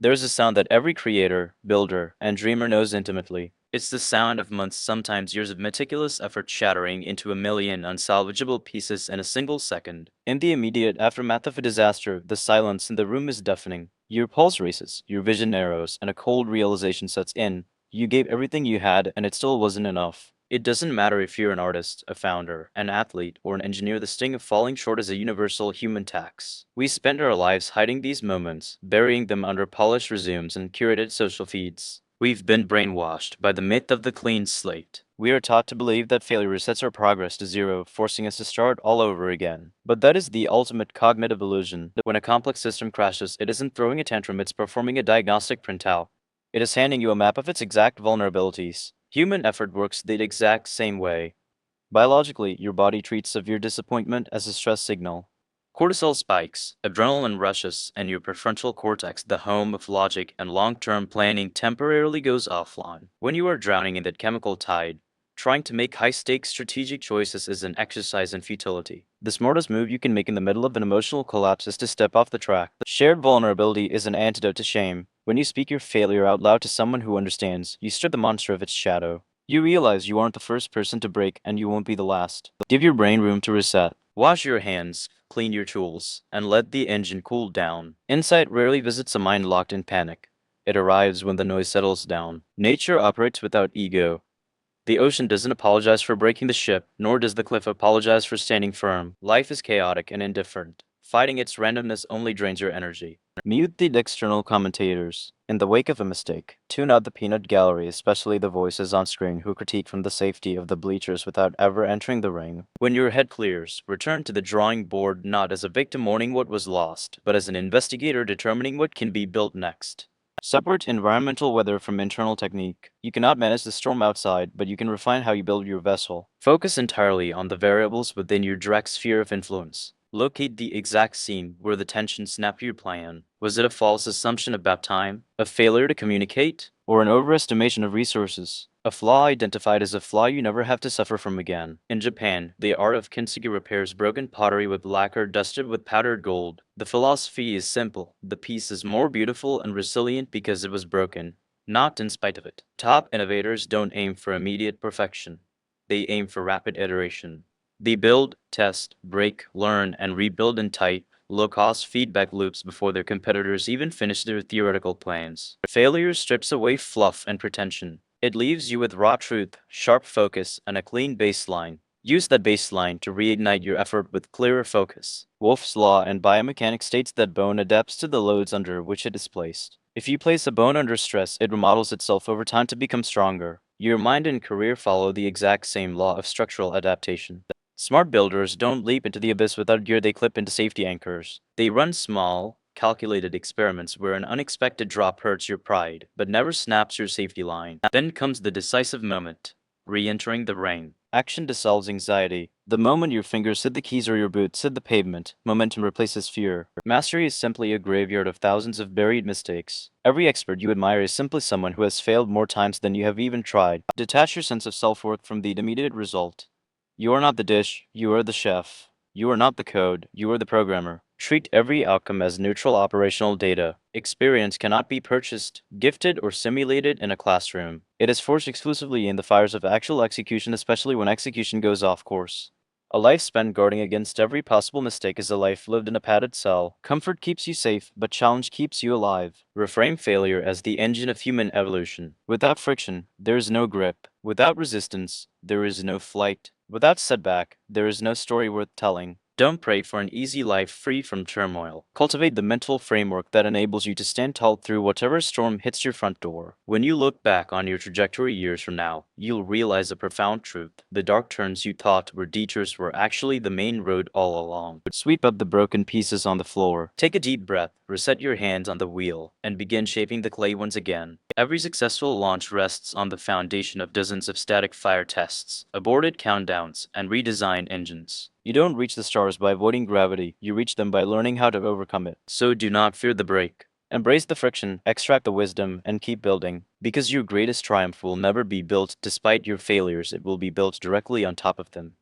There's a sound that every creator, builder, and dreamer knows intimately. It's the sound of months, sometimes years of meticulous effort shattering into a million unsalvageable pieces in a single second. In the immediate aftermath of a disaster, the silence in the room is deafening. Your pulse races, your vision narrows, and a cold realization sets in. You gave everything you had, and it still wasn't enough. It doesn't matter if you're an artist, a founder, an athlete, or an engineer, the sting of falling short is a universal human tax. We spend our lives hiding these moments, burying them under polished resumes and curated social feeds. We've been brainwashed by the myth of the clean slate. We are taught to believe that failure resets our progress to zero, forcing us to start all over again. But that is the ultimate cognitive illusion. When a complex system crashes, it isn't throwing a tantrum, it's performing a diagnostic printout. It is handing you a map of its exact vulnerabilities. Human effort works the exact same way. Biologically, your body treats severe disappointment as a stress signal. Cortisol spikes, adrenaline rushes, and your prefrontal cortex, the home of logic and long-term planning, temporarily goes offline. When you are drowning in that chemical tide, trying to make high-stakes strategic choices is an exercise in futility. The smartest move you can make in the middle of an emotional collapse is to step off the track. Shared vulnerability is an antidote to shame. When you speak your failure out loud to someone who understands, you strip the monster of its shadow. You realize you aren't the first person to break, and you won't be the last. Give your brain room to reset. Wash your hands, clean your tools, and let the engine cool down. Insight rarely visits a mind locked in panic. It arrives when the noise settles down. Nature operates without ego. The ocean doesn't apologize for breaking the ship, nor does the cliff apologize for standing firm. Life is chaotic and indifferent. Fighting its randomness only drains your energy. Mute the external commentators. In the wake of a mistake, tune out the peanut gallery, especially the voices on screen who critique from the safety of the bleachers without ever entering the ring. When your head clears, return to the drawing board not as a victim mourning what was lost, but as an investigator determining what can be built next. Separate environmental weather from internal technique. You cannot manage the storm outside, but you can refine how you build your vessel. Focus entirely on the variables within your direct sphere of influence. Locate the exact scene where the tension snapped your plan. Was it a false assumption about time? A failure to communicate? Or an overestimation of resources? A flaw identified as a flaw you never have to suffer from again. In Japan, the art of kintsugi repairs broken pottery with lacquer dusted with powdered gold. The philosophy is simple. The piece is more beautiful and resilient because it was broken, not in spite of it. Top innovators don't aim for immediate perfection. They aim for rapid iteration. They build, test, break, learn, and rebuild in tight, low-cost feedback loops before their competitors even finish their theoretical plans. Failure strips away fluff and pretension. It leaves you with raw truth, sharp focus, and a clean baseline. Use that baseline to reignite your effort with clearer focus. Wolff's law in biomechanics states that bone adapts to the loads under which it is placed. If you place a bone under stress, it remodels itself over time to become stronger. Your mind and career follow the exact same law of structural adaptation. Smart builders don't leap into the abyss without gear, they clip into safety anchors. They run small, calculated experiments where an unexpected drop hurts your pride, but never snaps your safety line. Then comes the decisive moment, re-entering the ring. Action dissolves anxiety. The moment your fingers hit the keys or your boots hit the pavement, momentum replaces fear. Mastery is simply a graveyard of thousands of buried mistakes. Every expert you admire is simply someone who has failed more times than you have even tried. Detach your sense of self-worth from the immediate result. You are not the dish, you are the chef. You are not the code, you are the programmer. Treat every outcome as neutral operational data. Experience cannot be purchased, gifted, or simulated in a classroom. It is forged exclusively in the fires of actual execution, especially when execution goes off course. A life spent guarding against every possible mistake is a life lived in a padded cell. Comfort keeps you safe, but challenge keeps you alive. Reframe failure as the engine of human evolution. Without friction, there is no grip. Without resistance, there is no flight. Without setback, there is no story worth telling. Don't pray for an easy life free from turmoil. Cultivate the mental framework that enables you to stand tall through whatever storm hits your front door. When you look back on your trajectory years from now, you'll realize a profound truth. The dark turns you thought were detours were actually the main road all along. Sweep up the broken pieces on the floor. Take a deep breath, reset your hands on the wheel, and begin shaping the clay once again. Every successful launch rests on the foundation of dozens of static fire tests, aborted countdowns, and redesigned engines. You don't reach the stars by avoiding gravity, you reach them by learning how to overcome it. So do not fear the break. Embrace the friction, extract the wisdom, and keep building. Because your greatest triumph will never be built despite your failures, it will be built directly on top of them.